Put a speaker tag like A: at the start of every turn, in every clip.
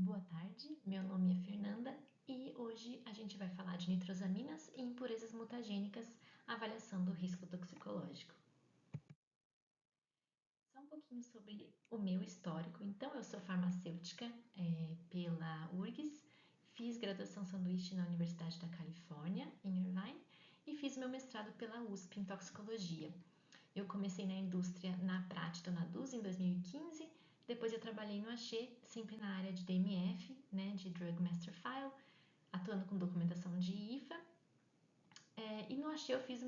A: Boa tarde, meu nome é Fernanda e hoje a gente vai falar de nitrosaminas e impurezas mutagênicas, avaliação do risco toxicológico. Só um pouquinho sobre o meu histórico. Então, eu sou farmacêutica pela URGS, fiz graduação sanduíche na Universidade da Califórnia, em Irvine, e fiz meu mestrado pela USP em toxicologia. Eu comecei na indústria na Prat Donadus em 2015, depois eu trabalhei no Axê, sempre na área de DMF, né, de Drug Master File, atuando com documentação de IFA. E no Axê eu fiz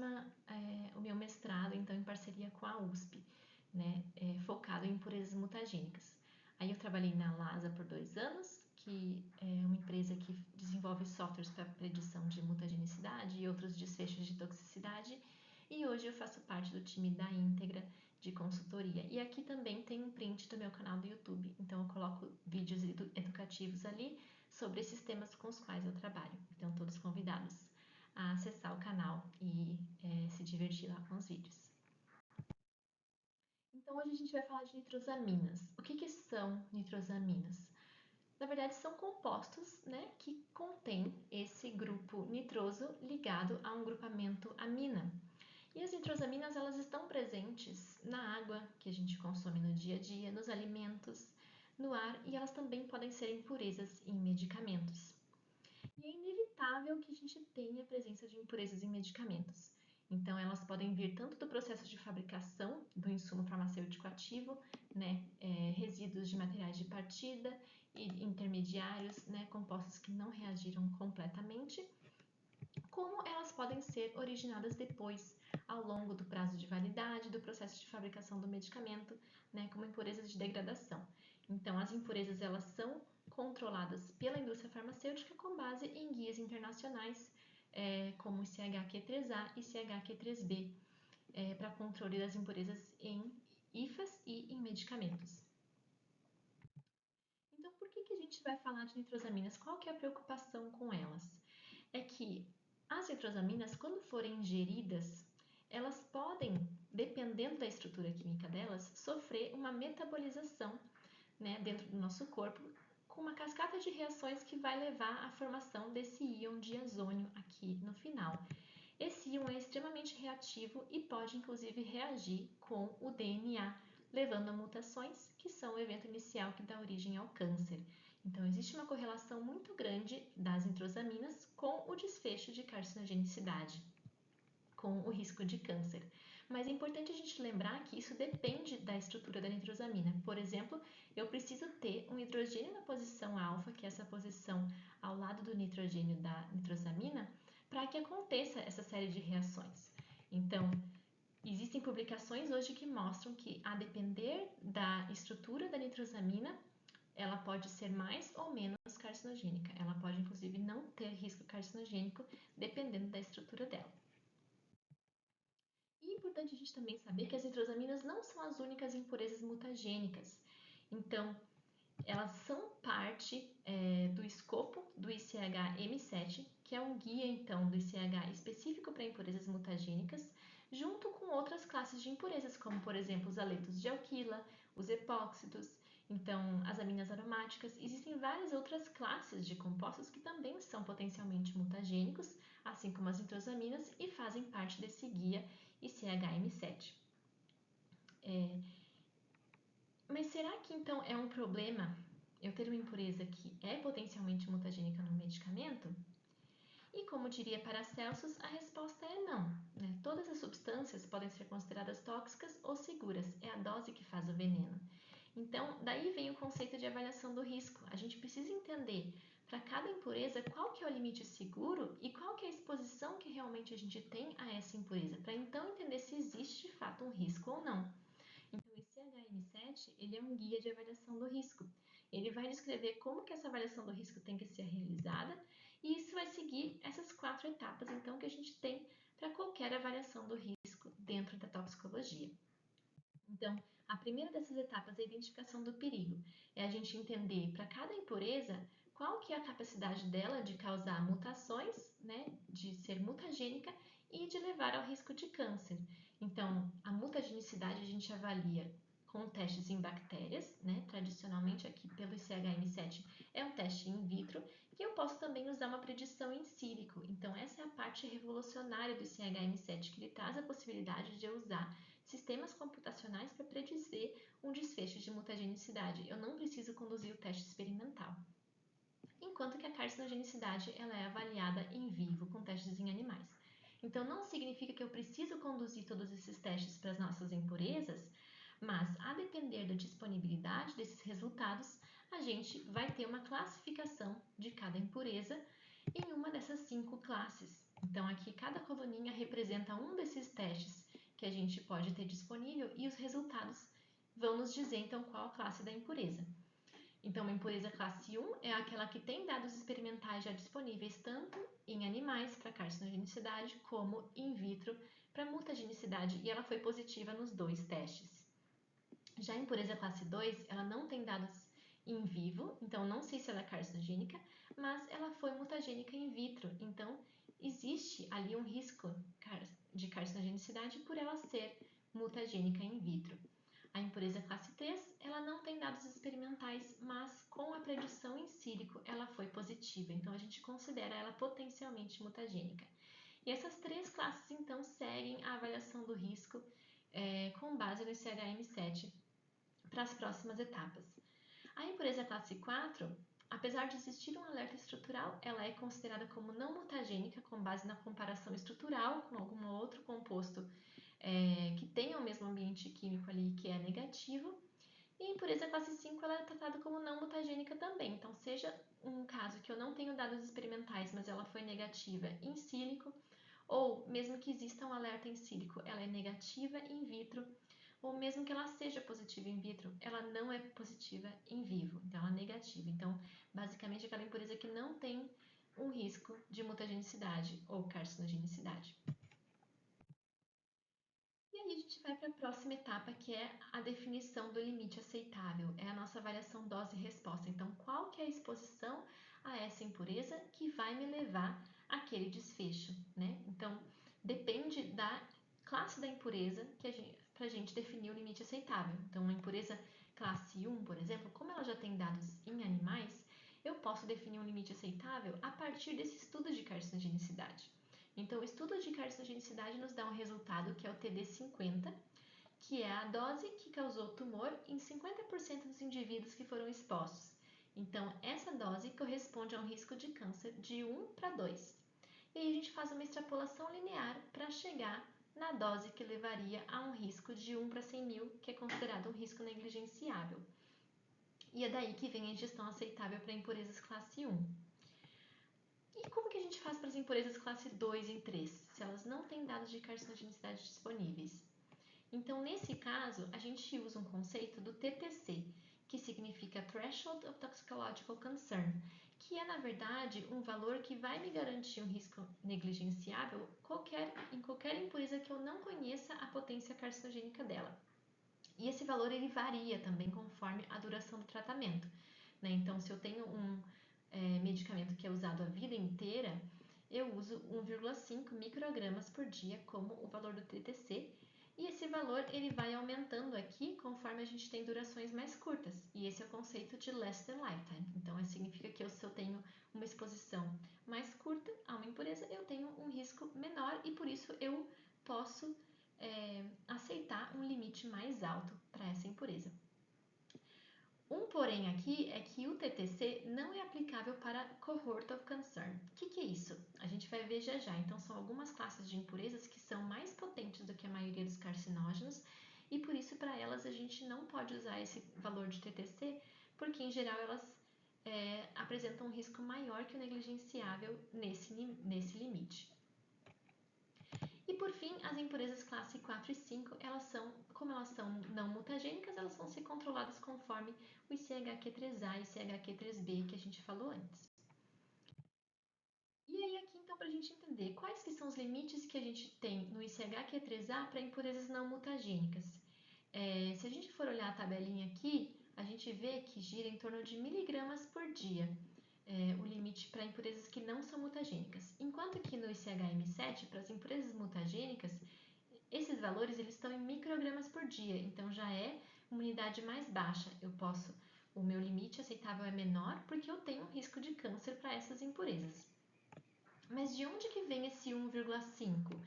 A: o meu mestrado, então, em parceria com a USP, né, focado em impurezas mutagênicas. Aí eu trabalhei na LASA por 2 anos, que é uma empresa que desenvolve softwares para predição de mutagenicidade e outros desfechos de toxicidade, e hoje eu faço parte do time da Íntegra de consultoria. E aqui também tem um print do meu canal do YouTube, então eu coloco vídeos educativos ali sobre esses temas com os quais eu trabalho. Então todos convidados a acessar o canal e se divertir lá com os vídeos. Então hoje a gente vai falar de nitrosaminas. O que são nitrosaminas? Na verdade, são compostos, né, que contêm esse grupo nitroso ligado a um grupamento amina. E as nitrosaminas, elas estão presentes na água que a gente consome no dia a dia, nos alimentos, no ar, e elas também podem ser impurezas em medicamentos. E é inevitável que a gente tenha a presença de impurezas em medicamentos. Então, elas podem vir tanto do processo de fabricação do insumo farmacêutico ativo, né, resíduos de materiais de partida e intermediários, né, compostos que não reagiram completamente, como elas podem ser originadas depois, ao longo do prazo de validade do processo de fabricação do medicamento, né, como impurezas de degradação. Então, as impurezas elas são controladas pela indústria farmacêutica com base em guias internacionais, como o CHQ3A e CHQ3B, para controle das impurezas em IFAs e em medicamentos. Então, por que a gente vai falar de nitrosaminas? Qual que é a preocupação com elas? É que as nitrosaminas, quando forem ingeridas, elas podem, dependendo da estrutura química delas, sofrer uma metabolização, né, dentro do nosso corpo, com uma cascata de reações que vai levar à formação desse íon diazônio aqui no final. Esse íon é extremamente reativo e pode inclusive reagir com o DNA, levando a mutações, que são o evento inicial que dá origem ao câncer. Então, existe uma correlação muito grande das nitrosaminas com o desfecho de carcinogenicidade, com o risco de câncer. Mas é importante a gente lembrar que isso depende da estrutura da nitrosamina. Por exemplo, eu preciso ter um hidrogênio na posição alfa, que é essa posição ao lado do nitrogênio da nitrosamina, para que aconteça essa série de reações. Então, existem publicações hoje que mostram que, a depender da estrutura da nitrosamina, ela pode ser mais ou menos carcinogênica. Ela pode, inclusive, não ter risco carcinogênico, dependendo da estrutura dela. E é importante a gente também saber que as nitrosaminas não são as únicas impurezas mutagênicas. Então, elas são parte do escopo do ICH M7, que é um guia então do ICH específico para impurezas mutagênicas, junto com outras classes de impurezas, como por exemplo os aletos de alquila, os epóxidos, então as aminas aromáticas. Existem várias outras classes de compostos que também são potencialmente mutagênicos, assim como as nitrosaminas, e fazem parte desse guia ICH M7. Mas será que então é um problema eu ter uma impureza que é potencialmente mutagênica no medicamento? E como diria Paracelsus, a resposta é não, né? Todas as substâncias podem ser consideradas tóxicas ou seguras, é a dose que faz o veneno. Então, daí vem o conceito de avaliação do risco. A gente precisa entender para cada impureza qual que é o limite seguro e qual que é a exposição que realmente a gente tem a essa impureza, para então entender se existe de fato um risco ou não. Então, esse HM7 ele é um guia de avaliação do risco. Ele vai descrever como que essa avaliação do risco tem que ser realizada e isso vai seguir essas 4 etapas então que a gente tem para qualquer avaliação do risco dentro da toxicologia. Então, a primeira dessas etapas é a identificação do perigo. É a gente entender para cada impureza qual que é a capacidade dela de causar mutações, né, de ser mutagênica e de levar ao risco de câncer. Então, a mutagenicidade a gente avalia com testes em bactérias, né? Tradicionalmente aqui pelo ICH-M7 é um também usar uma predição em sílico. Então, essa é a parte revolucionária do ICHM7, que ele traz a possibilidade de eu usar sistemas computacionais para predizer um desfecho de mutagenicidade. Eu não preciso conduzir o teste experimental. Enquanto que a carcinogenicidade ela é avaliada em vivo, com testes em animais. Então, não significa que eu preciso conduzir todos esses testes para as nossas impurezas, mas, a depender da disponibilidade desses resultados, a gente vai ter uma classificação de cada impureza em uma dessas 5 classes. Então, aqui cada coluninha representa um desses testes que a gente pode ter disponível e os resultados vão nos dizer, então, qual a classe da impureza. Então, uma impureza classe 1 é aquela que tem dados experimentais já disponíveis tanto em animais para carcinogenicidade como in vitro para mutagenicidade e ela foi positiva nos 2 testes. Já a impureza classe 2, ela não tem dados in vivo, então não sei se ela é carcinogênica, mas ela foi mutagênica in vitro, então existe ali um risco de carcinogenicidade por ela ser mutagênica in vitro. A impureza classe 3, ela não tem dados experimentais, mas com a predição em sílico ela foi positiva, então a gente considera ela potencialmente mutagênica. E essas 3 classes, então, seguem a avaliação do risco com base no ICHM7 para as próximas etapas. A impureza classe 4, apesar de existir um alerta estrutural, ela é considerada como não mutagênica com base na comparação estrutural com algum outro composto que tenha o mesmo ambiente químico ali que é negativo. E a impureza classe 5 ela é tratada como não mutagênica também. Então, seja um caso que eu não tenho dados experimentais, mas ela foi negativa in sílico, ou mesmo que exista um alerta em sílico, ela é negativa in vitro, ou mesmo que ela seja positiva in vitro, ela não é positiva em vivo, então ela é negativa. Então, basicamente, aquela impureza que não tem um risco de mutagenicidade ou carcinogenicidade. E aí a gente vai para a próxima etapa, que é a definição do limite aceitável, é a nossa avaliação dose-resposta. Então, qual que é a exposição a essa impureza que vai me levar àquele desfecho, né? Então, depende da classe da impureza para a gente definir o limite aceitável. Então, uma impureza classe 1, por exemplo, como ela já tem dados em animais, eu posso definir um limite aceitável a partir desse estudo de carcinogenicidade. Então, o estudo de carcinogenicidade nos dá um resultado que é o TD50, que é a dose que causou tumor em 50% dos indivíduos que foram expostos. Então, essa dose corresponde a um risco de câncer de 1 para 2. E aí a gente faz uma extrapolação linear para chegar na dose que levaria a um risco de 1 para 100 mil, que é considerado um risco negligenciável. E é daí que vem a ingestão aceitável para impurezas classe 1. E como que a gente faz para as impurezas classe 2 e 3, se elas não têm dados de carcinogenicidade disponíveis? Então, nesse caso, a gente usa um conceito do TTC, que significa Threshold of Toxicological Concern, que é, na verdade, um valor que vai me garantir um risco negligenciável em qualquer impureza que eu não conheça a potência carcinogênica dela. E esse valor ele varia também conforme a duração do tratamento, né? Então, se eu tenho um medicamento que é usado a vida inteira, eu uso 1,5 microgramas por dia como o valor do TTC, e esse valor ele vai aumentando aqui conforme a gente tem durações mais curtas, e esse é o conceito de less than lifetime. Então, significa que se eu tenho uma exposição mais curta a uma impureza, eu tenho um risco menor e por isso eu posso aceitar um limite mais alto para essa impureza. Um porém aqui é que o TTC não é aplicável para Cohort of Concern. O que é isso? A gente vai ver já já. Então, são algumas classes de impurezas que são mais potentes do que a maioria dos carcinógenos e por isso para elas a gente não pode usar esse valor de TTC porque em geral elas apresentam um risco maior que o negligenciável nesse limite. E por fim, as impurezas classe 4 e 5, como elas são não mutagênicas, elas vão ser controladas conforme o ICHQ3A e ICHQ3B que a gente falou antes. E aí aqui então para a gente entender quais que são os limites que a gente tem no ICHQ3A para impurezas não mutagênicas. Se a gente for olhar a tabelinha aqui, a gente vê que gira em torno de miligramas por dia. O limite para impurezas que não são mutagênicas. Enquanto que no ICHM7, para as impurezas mutagênicas, esses valores eles estão em microgramas por dia, então já é uma unidade mais baixa. Eu posso o meu limite aceitável é menor porque eu tenho um risco de câncer para essas impurezas. Mas de onde que vem esse 1,5?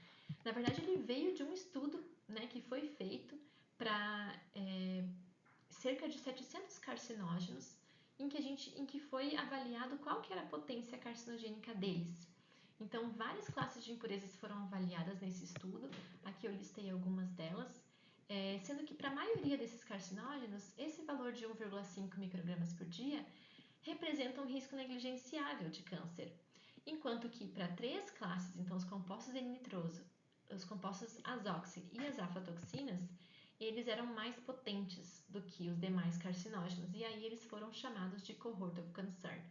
A: Na verdade, ele veio de um estudo, né, que foi feito para cerca de 700 carcinógenos, em que foi avaliado qual que era a potência carcinogênica deles. Então, várias classes de impurezas foram avaliadas nesse estudo, aqui eu listei algumas delas, sendo que para a maioria desses carcinógenos, esse valor de 1,5 microgramas por dia representa um risco negligenciável de câncer, enquanto que para 3 classes, então os compostos N-nitroso, os compostos azoxi e as aflatoxinas, eles eram mais potentes do que os demais carcinógenos, e aí eles foram chamados de cohort of concern.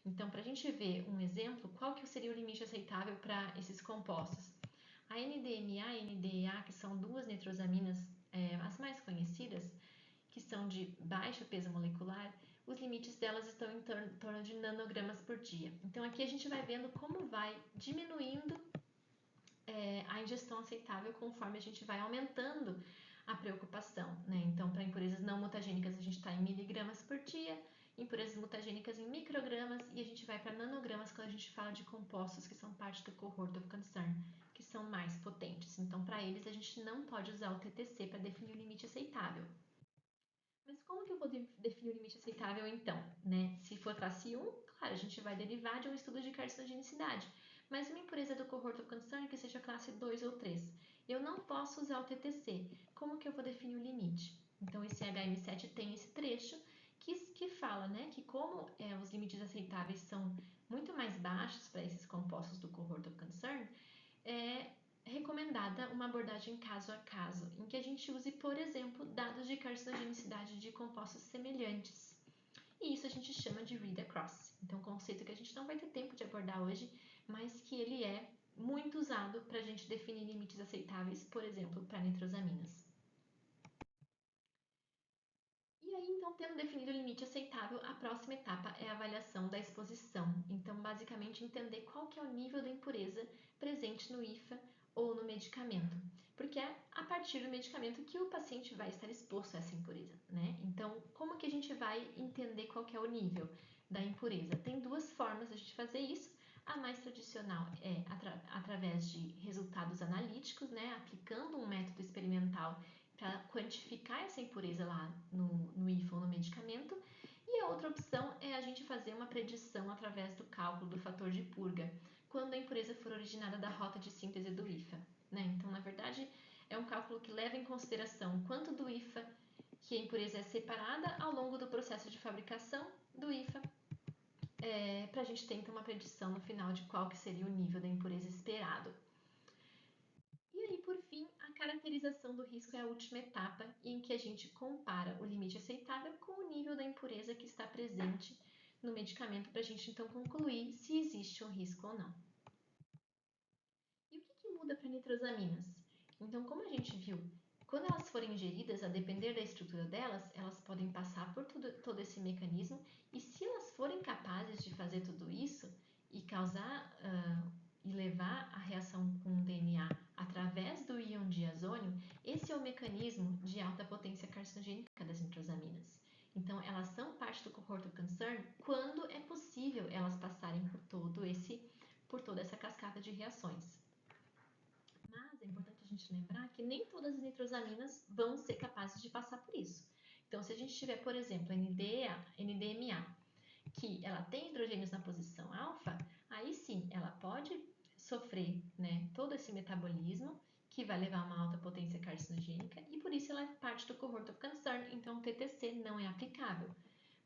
A: Então, para a gente ver um exemplo, qual que seria o limite aceitável para esses compostos? A NDMA e NDEA, que são duas nitrosaminas as mais conhecidas, que são de baixo peso molecular, os limites delas estão em torno de nanogramas por dia. Então, aqui a gente vai vendo como vai diminuindo a ingestão aceitável conforme a gente vai aumentando a preocupação, né? Então, para impurezas não mutagênicas, a gente está em miligramas por dia, impurezas mutagênicas em microgramas, e a gente vai para nanogramas quando a gente fala de compostos que são parte do cohort of concern, que são mais potentes. Então, para eles, a gente não pode usar o TTC para definir o limite aceitável. Mas como que eu vou definir o limite aceitável então, né? Se for classe 1, claro, a gente vai derivar de um estudo de carcinogenicidade. Mas uma impureza do cohort of concern que seja classe 2 ou 3, eu não posso usar o TTC. Como que eu vou definir o limite? Então, esse HM7 tem esse trecho que fala, né, que como os limites aceitáveis são muito mais baixos para esses compostos do cohort of concern, é recomendada uma abordagem caso a caso, em que a gente use, por exemplo, dados de carcinogenicidade de compostos semelhantes. E isso a gente chama de read across. Então, um conceito que a gente não vai ter tempo de abordar hoje, mas que ele é muito usado para a gente definir limites aceitáveis, por exemplo, para nitrosaminas. E aí, então, tendo definido o limite aceitável, a próxima etapa é a avaliação da exposição. Então, basicamente, entender qual que é o nível da impureza presente no IFA ou no medicamento, porque é a partir do medicamento que o paciente vai estar exposto a essa impureza, né? Então, como que a gente vai entender qual que é o nível da impureza? Tem duas formas de a gente fazer isso. A mais tradicional é através de resultados analíticos, né? Aplicando um método experimental para quantificar essa impureza lá no IFA ou no medicamento. E a outra opção é a gente fazer uma predição através do cálculo do fator de purga, quando a impureza for originada da rota de síntese do IFA, né? Então, na verdade, é um cálculo que leva em consideração quanto do IFA que a impureza é separada ao longo do processo de fabricação do IFA, para a gente ter então uma predição no final de qual que seria o nível da impureza esperado. E aí, por fim, a caracterização do risco é a última etapa em que a gente compara o limite aceitável com o nível da impureza que está presente no medicamento para a gente então concluir se existe um risco ou não. E o que muda para nitrosaminas? Então, como a gente viu, quando elas forem ingeridas, a depender da estrutura delas, elas podem passar por todo esse mecanismo, e se elas forem capazes de fazer tudo isso e causar e levar a reação com o DNA através do íon diazônio, esse é o mecanismo de alta potência carcinogênica das nitrosaminas. Então, elas são parte do cohort of concern quando é possível elas passarem por toda essa cascata de reações. Mas é importante a gente lembrar que nem todas as nitrosaminas vão ser capazes de passar por isso. Então, se a gente tiver, por exemplo, NDMA, que ela tem hidrogênios na posição alfa, aí sim, ela pode sofrer, né, todo esse metabolismo que vai levar a uma alta potência carcinogênica, e por isso ela é parte do cohort of concern, então o TTC não é aplicável.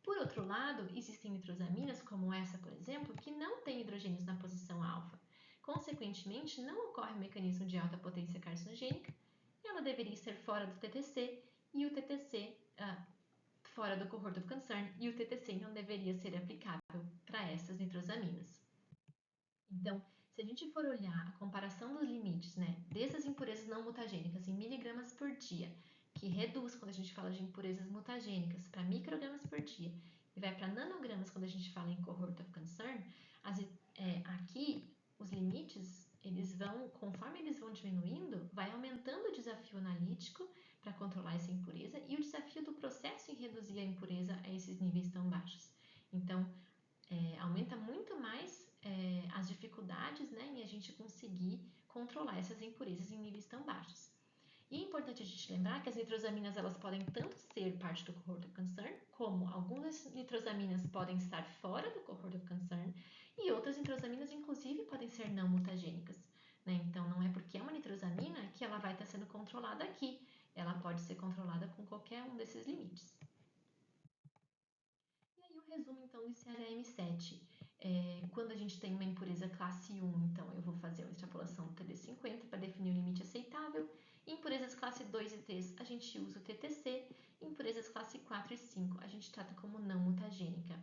A: Por outro lado, existem nitrosaminas, como essa, por exemplo, que não tem hidrogênios na posição alfa. Consequentemente, não ocorre o mecanismo de alta potência carcinogênica, ela deveria ser fora do TTC, e o TTC fora do cohort of concern, e o TTC não deveria ser aplicável para essas nitrosaminas. Então, se a gente for olhar a comparação dos limites, né, dessas impurezas não mutagênicas em miligramas por dia, que reduz quando a gente fala de impurezas mutagênicas para microgramas por dia, e vai para nanogramas quando a gente fala em cohort of concern, aqui os limites, conforme eles vão diminuindo, vai aumentando o desafio analítico para controlar essa impureza e o desafio do processo em reduzir a impureza a esses níveis tão baixos. Então, aumenta muito mais as dificuldades, né, em a gente conseguir controlar essas impurezas em níveis tão baixos. E é importante a gente lembrar que as nitrosaminas elas podem tanto ser parte do cohort of concern, como algumas nitrosaminas podem estar fora do cohort of concern e outras nitrosaminas, inclusive, podem ser não mutagênicas. Né? Então, não é porque é uma nitrosamina que ela vai estar sendo controlada aqui. Ela pode ser controlada com qualquer um desses limites. E aí o resumo, então, do CHM7. Quando a gente tem uma impureza classe 1, então eu vou fazer uma extrapolação do TD50 para definir o limite aceitável. Em impurezas classe 2 e 3, a gente usa o TTC. Em impurezas classe 4 e 5, a gente trata como não mutagênica.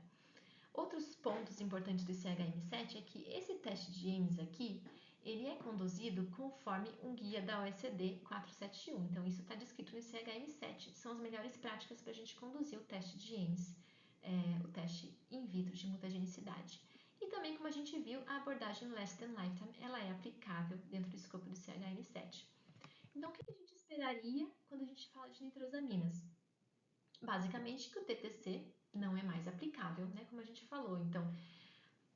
A: Outros pontos importantes do CHM7 é que esse teste de Ames aqui, ele é conduzido conforme um guia da OECD 471. Então, isso está descrito no CHM7. São as melhores práticas para a gente conduzir o teste de Ames, o teste in vitro de mutagenicidade. E também, como a gente viu, a abordagem less than lifetime, ela é aplicável dentro do escopo do CHM7. Então, o que a gente esperaria quando a gente fala de nitrosaminas? Basicamente, que o TTC não é mais aplicável, né? Como a gente falou. Então,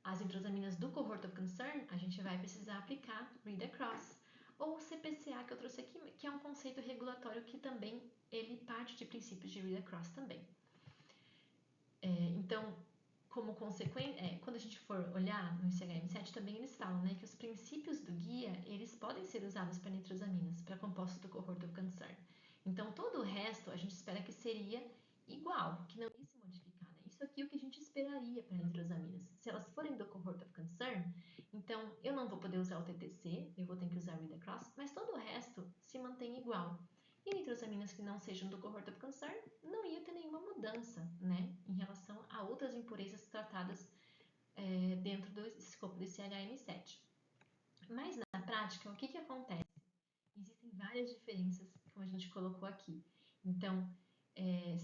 A: as nitrosaminas do cohort of concern, a gente vai precisar aplicar read across, ou o CPCA que eu trouxe aqui, que é um conceito regulatório que também ele parte de princípios de read across também. Então, como consequência, quando a gente for olhar no CHM7, também eles falam, né, que os princípios do guia, eles podem ser usados para nitrosaminas, para compostos do cohort of concern. Então, todo o resto a gente espera que seria igual, que não ia se modificar. Né? Isso aqui é o que a gente esperaria para nitrosaminas. Se elas forem do cohort of concern, então eu não vou poder usar o TTC, eu vou ter que usar read across, mas todo o resto se mantém igual. E nitrosaminas que não sejam do cohort of concern, não ia ter nenhuma mudança, né, em relação a outras impurezas tratadas dentro do escopo do CHM7. Mas na prática, o que acontece? Existem várias diferenças, como a gente colocou aqui. Então,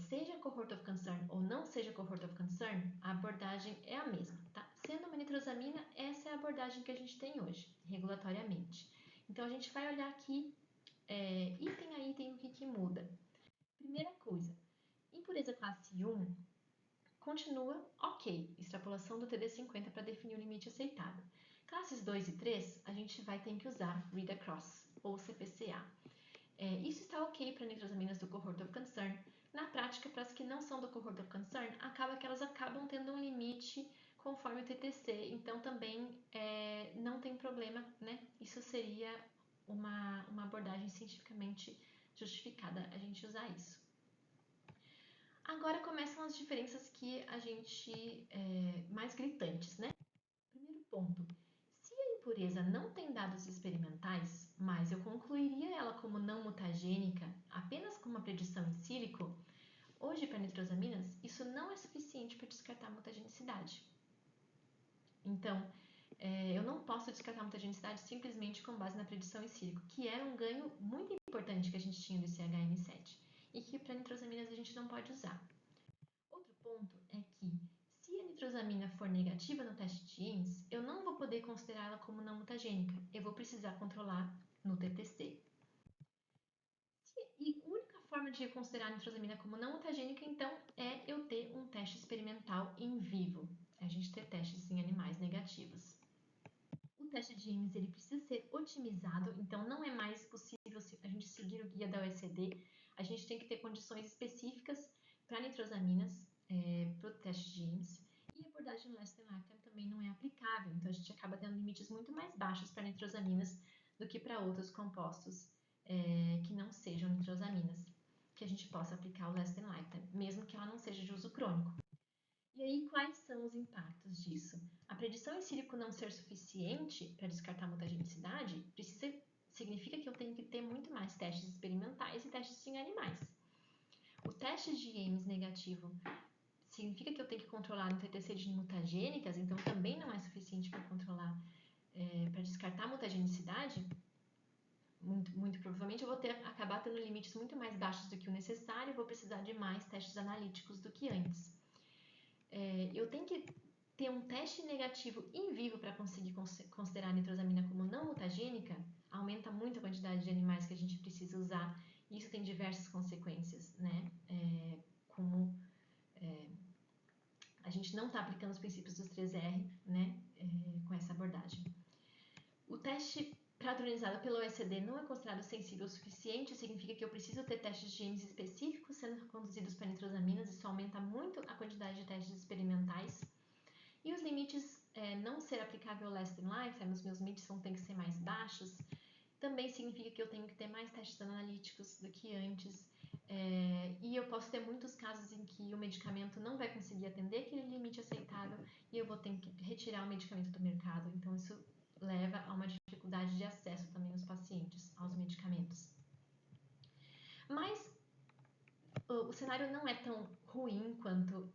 A: seja cohort of concern ou não seja cohort of concern, a abordagem é a mesma, tá? Sendo uma nitrosamina, essa é a abordagem que a gente tem hoje, regulatoriamente. Então, a gente vai olhar aqui item a item, o que muda? Primeira coisa, impureza classe 1 continua ok, extrapolação do TD50 para definir o limite aceitável. Classes 2 e 3, a gente vai ter que usar read across, ou CPCA. Isso está ok para nitrosaminas do cohort of concern. Na prática, para as que não são do cohort of concern, acaba que elas acabam tendo um limite conforme o TTC, então também não tem problema, né? Isso seria uma abordagem cientificamente justificada a gente usar isso. Agora começam as diferenças que a gente mais gritantes, né? Primeiro ponto, se a impureza não tem dados experimentais, mas eu concluiria ela como não mutagênica apenas com uma predição em sílico, hoje para nitrosaminas isso não é suficiente para descartar a mutagenicidade. Então, eu não posso descartar a mutagenicidade simplesmente com base na predição em sílico, que era um ganho muito importante que a gente tinha do CHM7 e que para nitrosaminas a gente não pode usar. Outro ponto é que, se a nitrosamina for negativa no teste de Ames, eu não vou poder considerá-la como não mutagênica, eu vou precisar controlar no TTC. E a única forma de considerar a nitrosamina como não mutagênica, então, é eu ter um teste experimental em vivo, a gente ter testes em animais negativos. O teste de Ames ele precisa ser otimizado, então não é mais possível a gente seguir o guia da OECD. A gente tem que ter condições específicas para nitrosaminas, para o teste de Ames. E a abordagem less than lifetime também não é aplicável, então a gente acaba tendo limites muito mais baixos para nitrosaminas do que para outros compostos que não sejam nitrosaminas, que a gente possa aplicar o less than lifetime, mesmo que ela não seja de uso crônico. E aí, quais são os impactos disso? A predição em sílico não ser suficiente para descartar a mutagenicidade significa que eu tenho que ter muito mais testes experimentais e testes em animais. O teste de Ames negativo significa que eu tenho que controlar no TTC de mutagênicas, então também não é suficiente para controlar, para descartar a mutagenicidade. Muito provavelmente eu vou acabar tendo limites muito mais baixos do que o necessário, vou precisar de mais testes analíticos do que antes. Eu tenho que ter um teste negativo em vivo para conseguir considerar a nitrosamina como não mutagênica, aumenta muito a quantidade de animais que a gente precisa usar Isso tem diversas consequências, né? Como a gente não está aplicando os princípios dos 3R, né? Com essa abordagem. O teste padronizado pelo OECD não é considerado sensível o suficiente, significa que eu preciso ter testes de genes específicos sendo conduzidos para nitrosaminas, isso aumenta muito a quantidade de testes experimentais. E os limites não ser aplicável less than lifetime, os meus limites têm que ser mais baixos, também significa que eu tenho que ter mais testes analíticos do que antes. E eu posso ter muitos casos em que o medicamento não vai conseguir atender aquele limite aceitável e eu vou ter que retirar o medicamento do mercado. Então, isso leva a uma dificuldade de acesso também dos pacientes aos medicamentos. Mas o cenário não é tão ruim quanto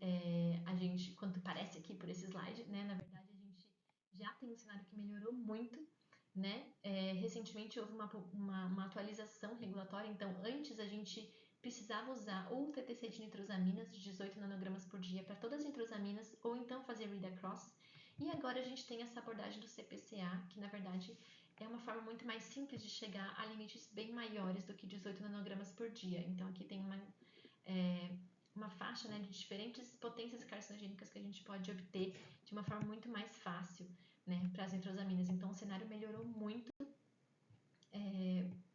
A: parece aqui por esse slide, né? Na verdade, a gente já tem um cenário que melhorou muito, né? Recentemente houve uma atualização regulatória, então antes a gente precisava usar ou o TTC de nitrosaminas de 18 nanogramas por dia para todas as nitrosaminas ou então fazer read across. E agora a gente tem essa abordagem do CPCA, que na verdade é uma forma muito mais simples de chegar a limites bem maiores do que 18 nanogramas por dia. Então aqui tem uma faixa, né, de diferentes potências carcinogênicas que a gente pode obter de uma forma muito mais fácil, né, para as nitrosaminas. Então o cenário melhorou muito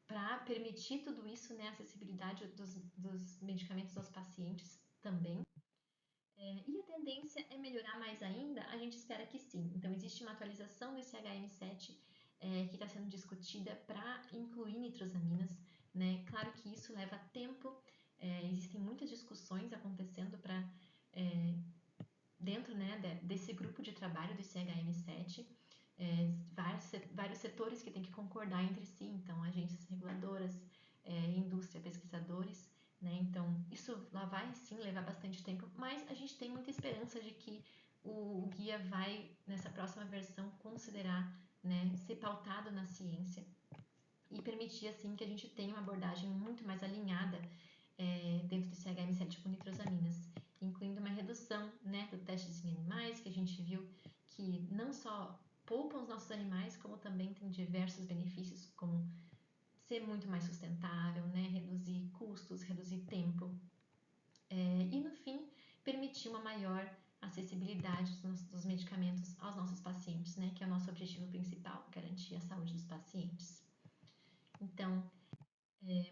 A: para permitir tudo isso, né, a acessibilidade dos medicamentos aos pacientes também. E a tendência é melhorar mais ainda? A gente espera que sim. Então existe uma atualização do ICHM7 que está sendo discutida para incluir nitrosaminas, né? Claro que isso leva tempo, existem muitas discussões acontecendo dentro, né, desse grupo de trabalho do ICHM7, vários setores que têm que concordar entre si, então agências reguladoras, indústria, pesquisadores, né? Então isso lá vai sim levar bastante tempo, mas a gente tem muita esperança de que o guia vai, nessa próxima versão, considerar, né, ser pautado na ciência e permitir assim que a gente tenha uma abordagem muito mais alinhada dentro do ICHM7 com nitrosaminas, incluindo uma redução, né, do testes em animais, que a gente viu que não só poupam os nossos animais, como também tem diversos benefícios, como ser muito mais sustentável, né, reduzir custos, reduzir tempo, e no fim, permitir uma maior acessibilidade dos medicamentos aos nossos pacientes, né, que é o nosso objetivo principal, garantir a saúde dos pacientes. Então,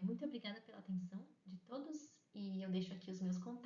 A: muito obrigada pela atenção de todos e eu deixo aqui os meus contatos.